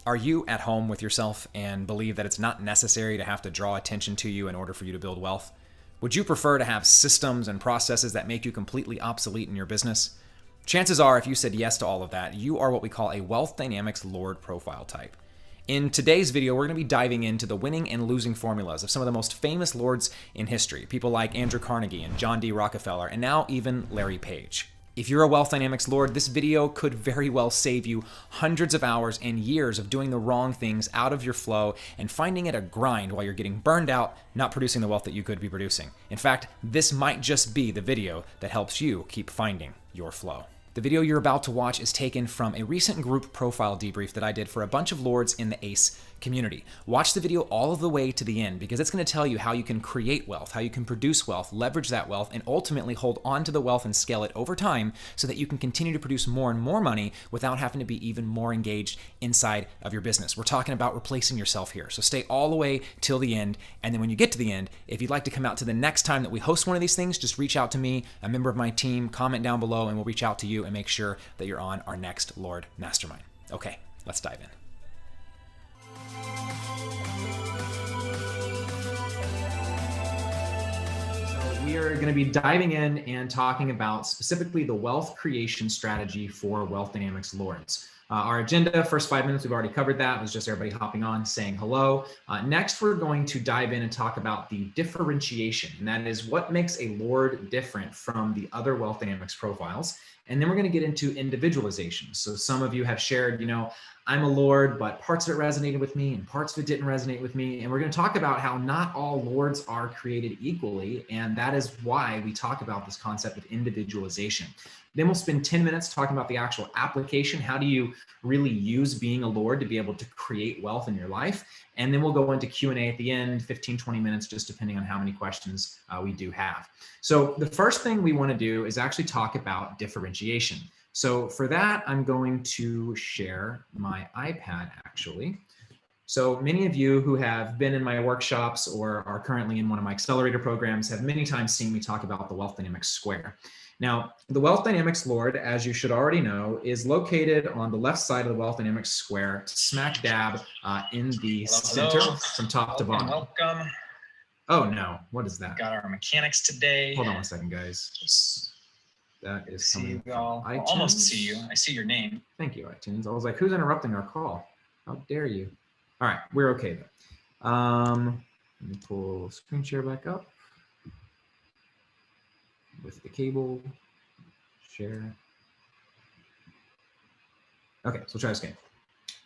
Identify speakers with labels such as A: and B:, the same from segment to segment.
A: Are you at home with yourself and believe that it's not necessary to have to draw attention to you in order for you to build wealth? Would you prefer to have systems and processes that make you completely obsolete in your business? Chances are, if you said yes to all of that, you are what we call a Wealth Dynamics Lord profile type. In today's video, we're going to be diving into the winning and losing formulas of some of the most famous lords in history, people like Andrew Carnegie and John D. Rockefeller, and now even Larry Page. If you're a Wealth Dynamics Lord, this video could very well save you hundreds of hours and years of doing the wrong things out of your flow and finding it a grind while you're getting burned out, not producing the wealth that you could be producing. In fact, this might just be the video that helps you keep finding your flow. The video you're about to watch is taken from a recent group profile debrief that I did for a bunch of lords in the ACE community. Watch the video all of the way to the end because it's going to tell you how you can create wealth, how you can produce wealth, leverage that wealth, and ultimately hold on to the wealth and scale it over time so that you can continue to produce more and more money without having to be even more engaged inside of your business. We're talking about replacing yourself here. So stay all the way till the end. And then when you get to the end, if you'd like to come out to the next time that we host one of these things, just reach out to me, a member of my team, comment down below, and we'll reach out to you and make sure that you're on our next Lord Mastermind. Okay, let's dive in. We are going to be diving in and talking about specifically the wealth creation strategy for Wealth Dynamics Lords. Our agenda, first 5 minutes, we've already covered that. It was just everybody hopping on, saying hello. Next, we're going to dive in and talk about the differentiation, and that is what makes a Lord different from the other Wealth Dynamics profiles. And then we're going to get into individualization. So some of you have shared, I'm a Lord, but parts of it resonated with me and parts of it didn't resonate with me. And we're going to talk about how not all Lords are created equally. And that is why we talk about this concept of individualization. Then we'll spend 10 minutes talking about the actual application. How do you really use being a Lord to be able to create wealth in your life? And then we'll go into Q&A at the end, 15, 20 minutes, just depending on how many questions we do have. So the first thing we want to do is actually talk about differentiation. So for that, I'm going to share my iPad actually. So many of you who have been in my workshops or are currently in one of my accelerator programs have many times seen me talk about the Wealth Dynamics Square. Now, the Wealth Dynamics Lord, as you should already know, is located on the left side of the Wealth Dynamics Square, smack dab in the center from top to bottom.
B: Welcome.
A: Oh no, what is that?
B: Got our mechanics today.
A: Hold on one second, guys. That is coming from iTunes.
B: Almost see you. I see your name.
A: Thank you, iTunes. I was like, who's interrupting our call? How dare you? All right, we're okay though. Let me pull screen share back up with the cable, share. Okay, so we'll try this again.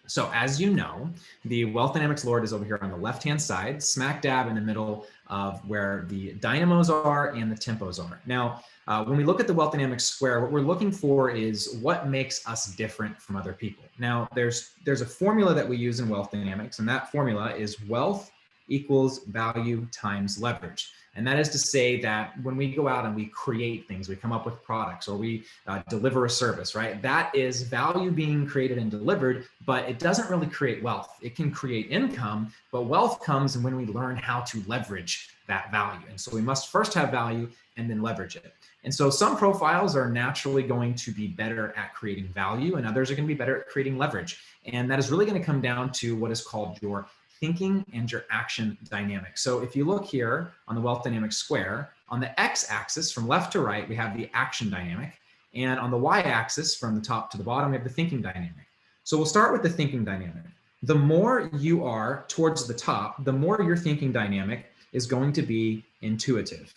A: So as you know, the Wealth Dynamics Lord is over here on the left-hand side, smack dab in the middle of where the dynamos are and the tempos are. Now, when we look at the Wealth Dynamics Square, what we're looking for is what makes us different from other people. Now, there's a formula that we use in Wealth Dynamics, and that formula is wealth equals value times leverage. And that is to say that when we go out and we create things, we come up with products or we deliver a service, right? That is value being created and delivered, but it doesn't really create wealth. It can create income, but wealth comes when we learn how to leverage that value. And so we must first have value and then leverage it. And so some profiles are naturally going to be better at creating value and others are going to be better at creating leverage. And that is really going to come down to what is called your thinking and your action dynamic. So if you look here on the Wealth Dynamics Square, on the x-axis from left to right, we have the action dynamic. And on the y-axis from the top to the bottom, we have the thinking dynamic. So we'll start with the thinking dynamic. The more you are towards the top, the more your thinking dynamic is going to be intuitive.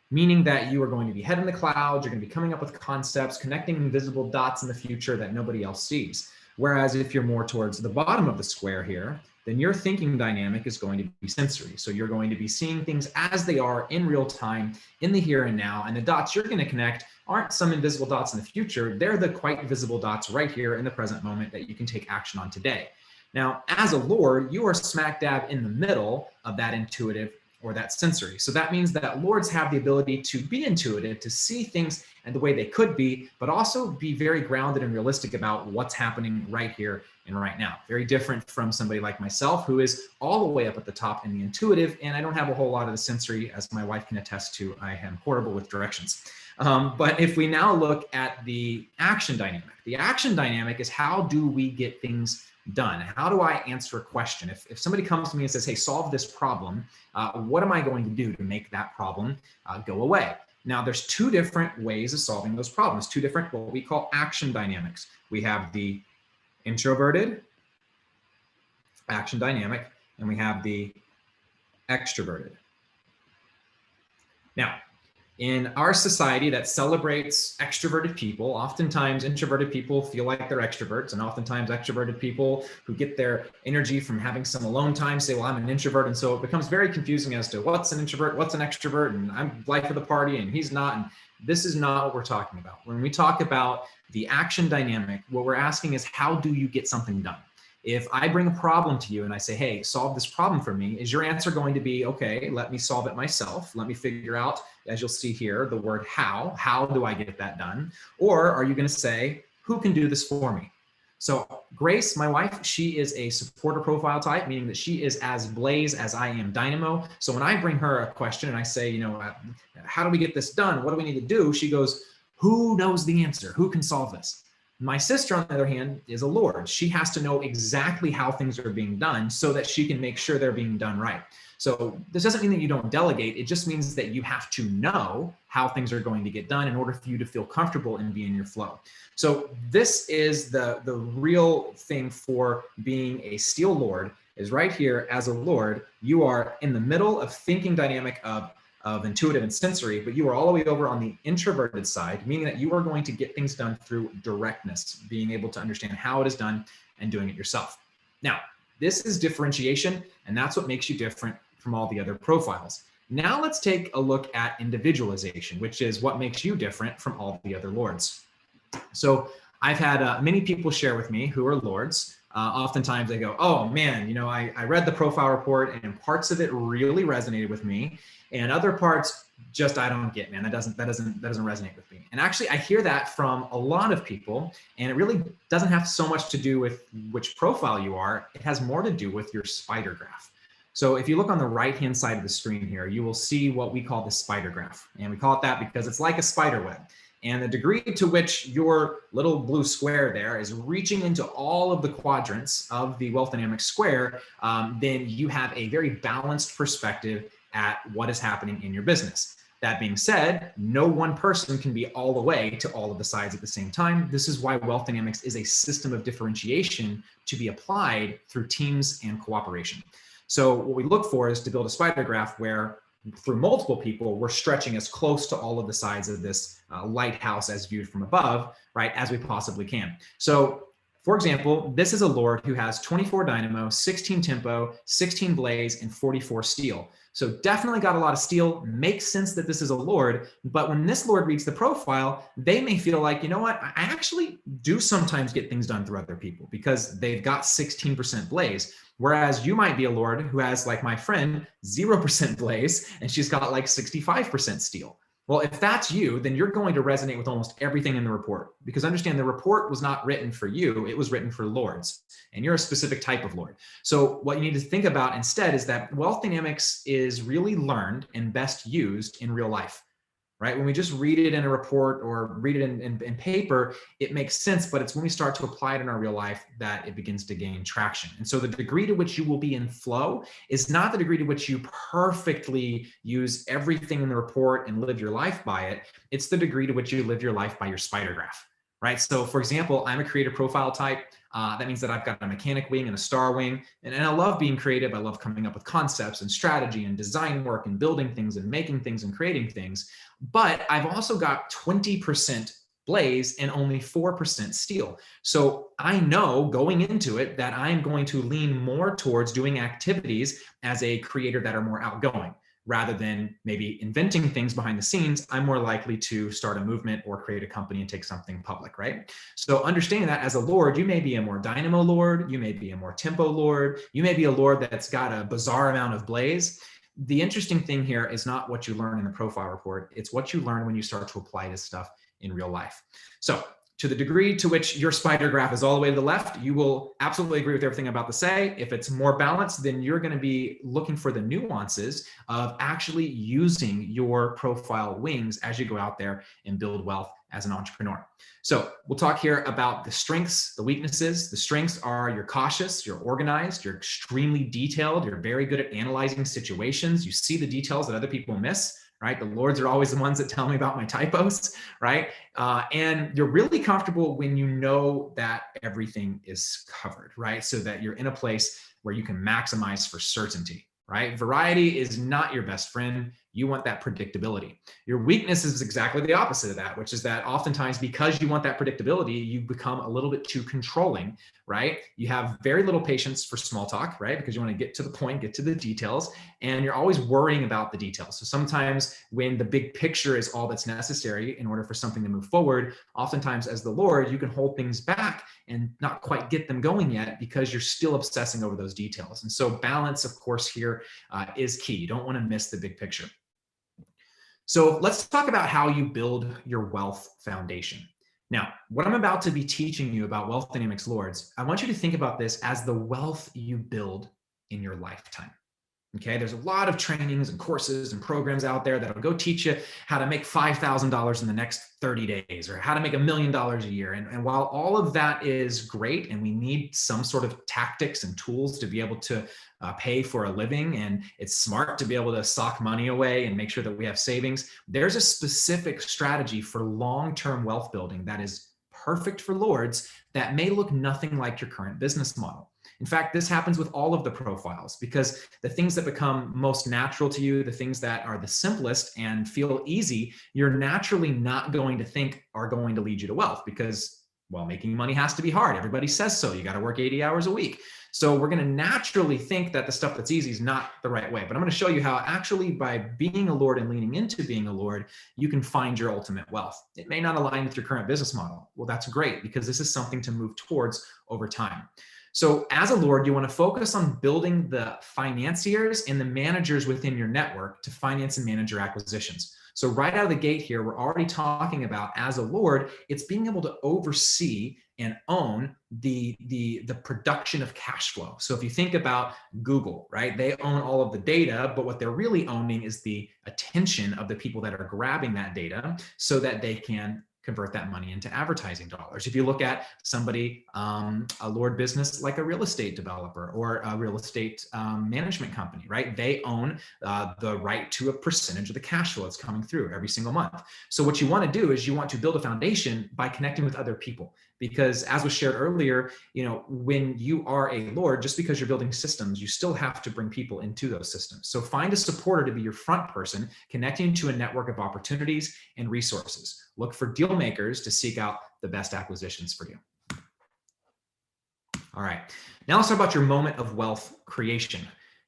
A: Meaning that you are going to be head in the clouds, you're going to be coming up with concepts, connecting invisible dots in the future that nobody else sees. Whereas if you're more towards the bottom of the square here, then your thinking dynamic is going to be sensory. So you're going to be seeing things as they are in real time, in the here and now, and the dots you're going to connect aren't some invisible dots in the future. They're the quite visible dots right here in the present moment that you can take action on today. Now, as a Lord, you are smack dab in the middle of that intuitive or that sensory. So that means that Lords have the ability to be intuitive, to see things and the way they could be, but also be very grounded and realistic about what's happening right here and right now. Very different from somebody like myself, who is all the way up at the top in the intuitive, and I don't have a whole lot of the sensory, as my wife can attest to. I am horrible with directions. But if we now look at the action dynamic is how do we get things done? How do I answer a question? If somebody comes to me and says, hey, solve this problem, what am I going to do to make that problem go away? Now, there's two different ways of solving those problems, two different what we call action dynamics. We have the introverted action dynamic, and we have the extroverted. Now, in our society that celebrates extroverted people, oftentimes introverted people feel like they're extroverts, and oftentimes extroverted people who get their energy from having some alone time say, well, I'm an introvert. And so it becomes very confusing as to what's an introvert, what's an extrovert, and I'm life of the party and he's not. And this is not what we're talking about. When we talk about the action dynamic, what we're asking is, how do you get something done? If I bring a problem to you and I say, hey, solve this problem for me, is your answer going to be, okay, let me solve it myself. Let me figure out, as you'll see here, the word how do I get that done? Or are you going to say, who can do this for me? So Grace, my wife, she is a supporter profile type, meaning that she is as Blaze as I am Dynamo. So when I bring her a question and I say, how do we get this done? What do we need to do? She goes, who knows the answer? Who can solve this? My sister, on the other hand, is a Lord. She has to know exactly how things are being done so that she can make sure they're being done right. So this doesn't mean that you don't delegate. It just means that you have to know how things are going to get done in order for you to feel comfortable and be in your flow. So this is the real thing for being a Steel Lord, is right here as a Lord, you are in the middle of thinking dynamic of intuitive and sensory, but you are all the way over on the introverted side, meaning that you are going to get things done through directness, being able to understand how it is done and doing it yourself. Now, this is differentiation, and that's what makes you different from all the other profiles. Now let's take a look at individualization, which is what makes you different from all the other Lords. So I've had many people share with me who are Lords. Oftentimes they go, oh man, I read the profile report and parts of it really resonated with me, and other parts just I don't get, man. That doesn't resonate with me. And actually, I hear that from a lot of people, and it really doesn't have so much to do with which profile you are. It has more to do with your spider graph. So if you look on the right-hand side of the screen here, you will see what we call the spider graph, and we call it that because it's like a spider web. And the degree to which your little blue square there is reaching into all of the quadrants of the wealth dynamic square, then you have a very balanced perspective at what is happening in your business. That being said, no one person can be all the way to all of the sides at the same time. This is why wealth dynamics is a system of differentiation to be applied through teams and cooperation. So what we look for is to build a spider graph where through multiple people, we're stretching as close to all of the sides of this lighthouse as viewed from above, right, as we possibly can. So for example, this is a Lord who has 24 Dynamo, 16 Tempo, 16 Blaze, and 44 Steel. So definitely got a lot of steel. Makes sense that this is a Lord, but when this Lord reads the profile, they may feel like, you know what, I actually do sometimes get things done through other people because they've got 16% Blaze. Whereas you might be a Lord who has, like my friend, 0% Blaze, and she's got like 65% steel. Well, if that's you, then you're going to resonate with almost everything in the report, because understand the report was not written for you, it was written for Lords, and you're a specific type of Lord. So what you need to think about instead is that wealth dynamics is really learned and best used in real life, right? When we just read it in a report or read it in paper, it makes sense, but it's when we start to apply it in our real life that it begins to gain traction. And so the degree to which you will be in flow is not the degree to which you perfectly use everything in the report and live your life by it. It's the degree to which you live your life by your spider graph, right? So for example, I'm a creative profile type. That means that I've got a mechanic wing and a star wing. And I love being creative. I love coming up with concepts and strategy and design work and building things and making things and creating things. But I've also got 20% Blaze and only 4% steel. So I know going into it that I'm going to lean more towards doing activities as a creator that are more outgoing. Rather than maybe inventing things behind the scenes, I'm more likely to start a movement or create a company and take something public, right? So understanding that as a Lord, you may be a more Dynamo Lord, you may be a more Tempo Lord, you may be a Lord that's got a bizarre amount of Blaze. The interesting thing here is not what you learn in the profile report, it's what you learn when you start to apply this stuff in real life. So to the degree to which your spider graph is all the way to the left, you will absolutely agree with everything I'm about to say. If it's more balanced, then you're going to be looking for the nuances of actually using your profile wings as you go out there and build wealth as an entrepreneur. So we'll talk here about the strengths, the weaknesses. The strengths are you're cautious, you're organized, you're extremely detailed, you're very good at analyzing situations. You see the details that other people miss, right? The Lords are always the ones that tell me about my typos, right? And you're really comfortable when you know that everything is covered, right? So that you're in a place where you can maximize for certainty, right? Variety is not your best friend. You want that predictability. Your weakness is exactly the opposite of that, which is that oftentimes because you want that predictability, you become a little bit too controlling, right? You have very little patience for small talk, right? Because you want to get to the point, get to the details, and you're always worrying about the details. So sometimes when the big picture is all that's necessary in order for something to move forward, oftentimes as the Lord, you can hold things back and not quite get them going yet because you're still obsessing over those details. And so balance, of course, here is key. You don't want to miss the big picture. So let's talk about how you build your wealth foundation. Now, what I'm about to be teaching you about Wealth Dynamics Lords, I want you to think about this as the wealth you build in your lifetime. Okay, there's a lot of trainings and courses and programs out there that'll go teach you how to make $5,000 in the next 30 days or how to make $1 million a year. And while all of that is great and we need some sort of tactics and tools to be able to pay for a living, and it's smart to be able to sock money away and make sure that we have savings, there's a specific strategy for long-term wealth building that is perfect for Lords that may look nothing like your current business model. In fact, this happens with all of the profiles because the things that become most natural to you, the things that are the simplest and feel easy, you're naturally not going to think are going to lead you to wealth because, well, making money has to be hard. Everybody says so. You got to work 80 hours a week. So we're going to naturally think that the stuff that's easy is not the right way. But I'm going to show you how actually by being a Lord and leaning into being a Lord, you can find your ultimate wealth. It may not align with your current business model. Well, that's great because this is something to move towards over time. So as a Lord, you want to focus on building the financiers and the managers within your network to finance and manage your acquisitions. So right out of the gate here, we're already talking about as a Lord, it's being able to oversee and own the production of cash flow. So if you think about Google, right, they own all of the data, but what they're really owning is the attention of the people that are grabbing that data so that they can convert that money into advertising dollars. If you look at somebody, a Lord business like a real estate developer or a real estate management company, right? They own the right to a percentage of the cash flow that's coming through every single month. So what you want to do is you want to build a foundation by connecting with other people. Because as was shared earlier, you know, when you are a Lord, just because you're building systems, you still have to bring people into those systems. So find a supporter to be your front person, connecting to a network of opportunities and resources. Look for deal makers to seek out the best acquisitions for you. All right, now let's talk about your moment of wealth creation.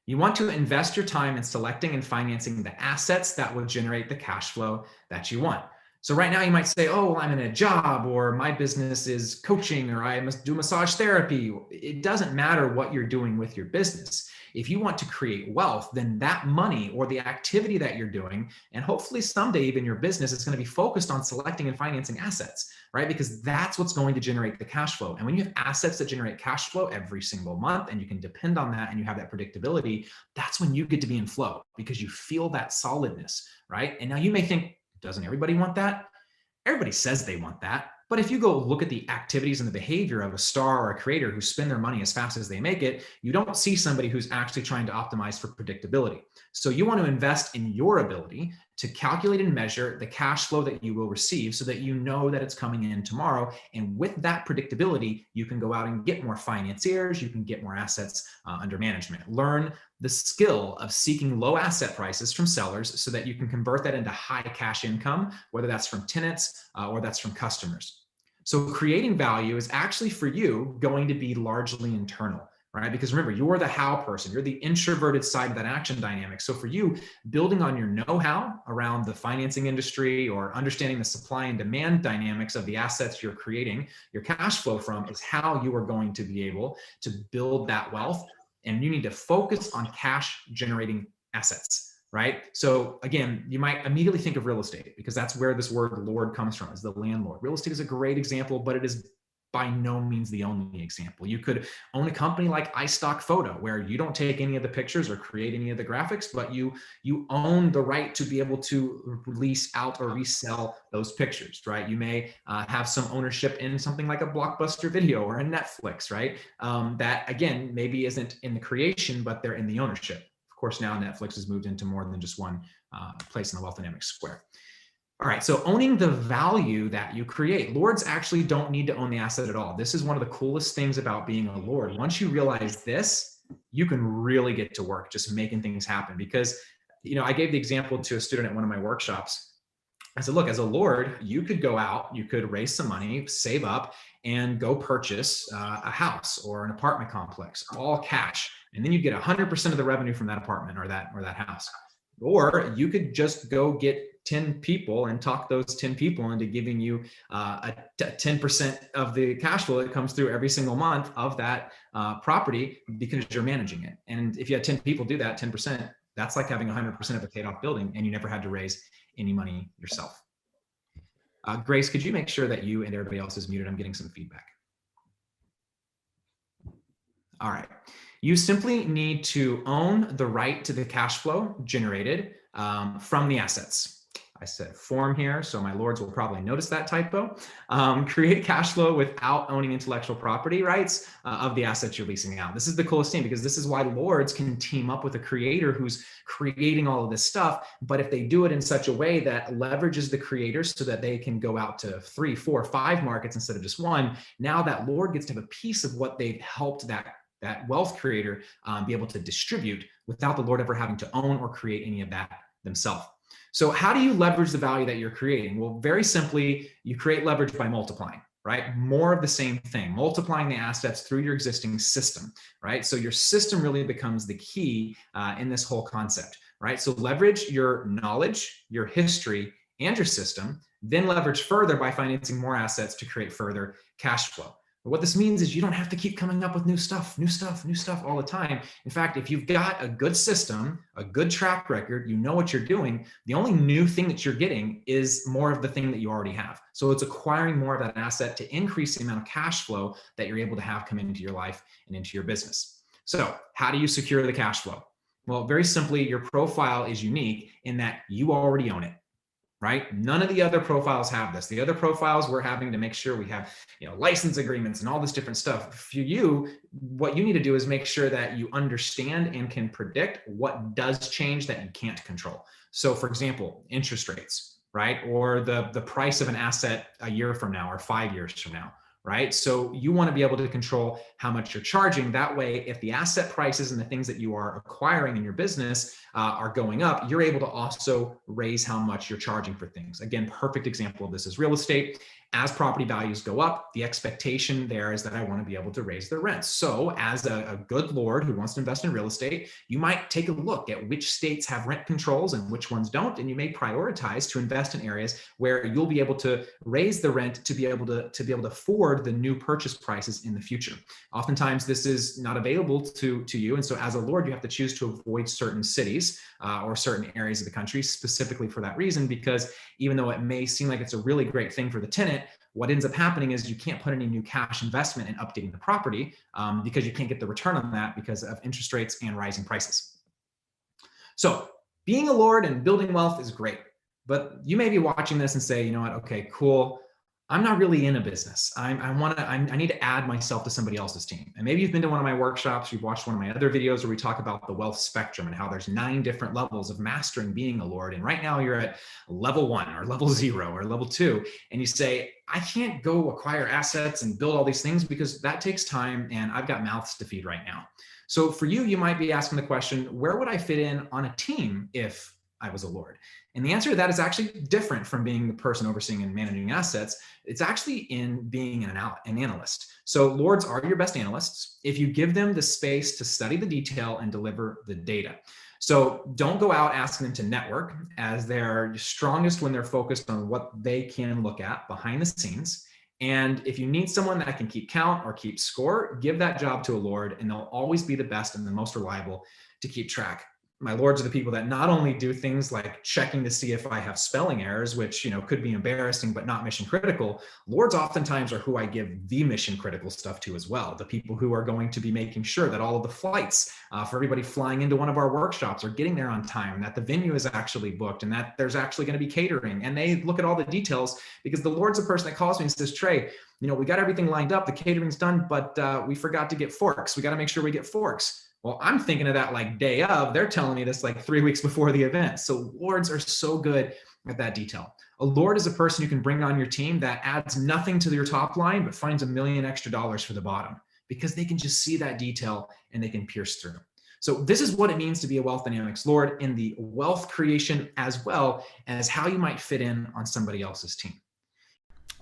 A: You want to invest your time in selecting and financing the assets that will generate the cash flow that you want. So right now you might say, oh, well, I'm in a job, or my business is coaching, or I must do massage therapy. It doesn't matter what you're doing with your business. If you want to create wealth, then that money or the activity that you're doing, and hopefully someday even your business, is going to be focused on selecting and financing assets, right? Because that's what's going to generate the cash flow. And when you have assets that generate cash flow every single month, and you can depend on that, and you have that predictability, that's when you get to be in flow because you feel that solidness, right? And now you may think, doesn't everybody want that? Everybody says they want that. But if you go look at the activities and the behavior of a star or a creator who spend their money as fast as they make it, you don't see somebody who's actually trying to optimize for predictability. So you want to invest in your ability to calculate and measure the cash flow that you will receive so that you know that it's coming in tomorrow. And with that predictability, you can go out and get more financiers, you can get more assets under management. Learn the skill of seeking low asset prices from sellers so that you can convert that into high cash income, whether that's from tenants or that's from customers. So creating value is actually for you going to be largely internal, right? Because remember, you're the how person, you're the introverted side of that action dynamic. So for you, building on your know-how around the financing industry or understanding the supply and demand dynamics of the assets you're creating your cash flow from is how you are going to be able to build that wealth. And you need to focus on cash generating assets. right? So again, you might immediately think of real estate because that's where this word lord comes from, is the landlord. Real estate is a great example, but it is by no means the only example. You could own a company like iStock Photo, where you don't take any of the pictures or create any of the graphics, but you own the right to be able to release out or resell those pictures, right? You may have some ownership in something like a Blockbuster Video or a Netflix, right? That again, maybe isn't in the creation, but they're in the ownership. Of course, now Netflix has moved into more than just one place in the wealth dynamics square. All right, so owning the value that you create. Lords actually don't need to own the asset at all. This is one of the coolest things about being a lord. Once you realize this, you can really get to work just making things happen. Because, I gave the example to a student at one of my workshops. I said, look, as a lord, you could go out, you could raise some money, save up, and go purchase a house or an apartment complex, all cash. And then you get 100% of the revenue from that apartment or that house. Or you could just go get 10 people and talk those 10 people into giving you 10% of the cash flow that comes through every single month of that property because you're managing it. And if you had 10 people do that, 10%, that's like having 100% of a paid off building and you never had to raise any money yourself. Grace, could you make sure that you and everybody else is muted? I'm getting some feedback. All right. You simply need to own the right to the cash flow generated from the assets. I said form here, so my lords will probably notice that typo. Create cash flow without owning intellectual property rights of the assets you're leasing out. This is the coolest thing because this is why lords can team up with a creator who's creating all of this stuff. But if they do it in such a way that leverages the creators so that they can go out to 3, 4, 5 markets instead of just one, now that lord gets to have a piece of what they've helped that wealth creator be able to distribute without the lord ever having to own or create any of that themselves. So how do you leverage the value that you're creating? Well, very simply, you create leverage by multiplying, right? More of the same thing, multiplying the assets through your existing system, right? So your system really becomes the key in this whole concept, right? So leverage your knowledge, your history, and your system, then leverage further by financing more assets to create further cash flow. But what this means is you don't have to keep coming up with new stuff all the time. In fact, if you've got a good system, a good track record, you know what you're doing, the only new thing that you're getting is more of the thing that you already have. So it's acquiring more of that asset to increase the amount of cash flow that you're able to have come into your life and into your business. So how do you secure the cash flow? Well, very simply, your profile is unique in that you already own it. Right? None of the other profiles have this. The other profiles, we're having to make sure we have, license agreements and all this different stuff. For you, what you need to do is make sure that you understand and can predict what does change that you can't control. So for example, interest rates, right? Or the price of an asset a year from now or 5 years from now. Right? So you want to be able to control how much you're charging. That way, if the asset prices and the things that you are acquiring in your business are going up, you're able to also raise how much you're charging for things. Again, perfect example of this is real estate. As property values go up, the expectation there is that I want to be able to raise the rents. So as a good lord who wants to invest in real estate, you might take a look at which states have rent controls and which ones don't, and you may prioritize to invest in areas where you'll be able to raise the rent to be able to afford the new purchase prices in the future. Oftentimes, this is not available to you, and so as a lord, you have to choose to avoid certain cities or certain areas of the country specifically for that reason, because even though it may seem like it's a really great thing for the tenant, what ends up happening is you can't put any new cash investment in updating the property because you can't get the return on that because of interest rates and rising prices. So being a lord and building wealth is great, but you may be watching this and say, you know what, okay, cool. I'm not really in a business. I need to add myself to somebody else's team. And maybe you've been to one of my workshops, you've watched one of my other videos where we talk about the wealth spectrum and how there's 9 different levels of mastering being a lord. And right now you're at level 1 or level 0 or level 2. And you say, I can't go acquire assets and build all these things because that takes time and I've got mouths to feed right now. So for you, you might be asking the question, where would I fit in on a team if I was a lord? And the answer to that is actually different from being the person overseeing and managing assets. It's actually in being an analyst. So lords are your best analysts if you give them the space to study the detail and deliver the data. So don't go out asking them to network, as they're strongest when they're focused on what they can look at behind the scenes. And if you need someone that can keep count or keep score, give that job to a lord, and they'll always be the best and the most reliable to keep track. my lords are the people that not only do things like checking to see if I have spelling errors, which, could be embarrassing, but not mission critical. Lords oftentimes are who I give the mission critical stuff to as well. The people who are going to be making sure that all of the flights for everybody flying into one of our workshops are getting there on time, that the venue is actually booked, and that there's actually going to be catering. And they look at all the details, because the Lord's a person that calls me and says, Trey, we got everything lined up. The catering's done, but we forgot to get forks. We got to make sure we get forks. Well, I'm thinking of that like day of. They're telling me this like 3 weeks before the event. So lords are so good at that detail. A lord is a person you can bring on your team that adds nothing to your top line, but finds $1 million extra for the bottom, because they can just see that detail and they can pierce through. So this is what it means to be a wealth dynamics lord in the wealth creation, as well as how you might fit in on somebody else's team.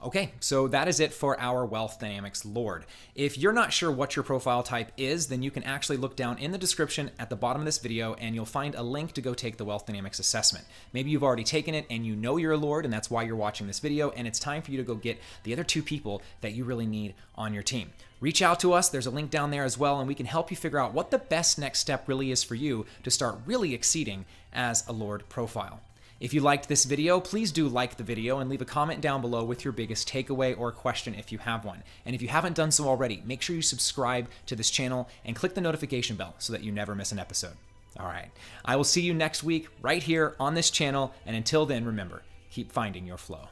C: Okay, so that is it for our Wealth Dynamics Lord. If you're not sure what your profile type is, then you can actually look down in the description at the bottom of this video and you'll find a link to go take the Wealth Dynamics assessment. Maybe you've already taken it and you know you're a Lord, and that's why you're watching this video, and it's time for you to go get the other 2 people that you really need on your team. Reach out to us. There's a link down there as well, and we can help you figure out what the best next step really is for you to start really exceeding as a Lord profile. If you liked this video, please do like the video and leave a comment down below with your biggest takeaway or question if you have one. And if you haven't done so already, make sure you subscribe to this channel and click the notification bell so that you never miss an episode. All right, I will see you next week right here on this channel. And until then, remember, keep finding your flow.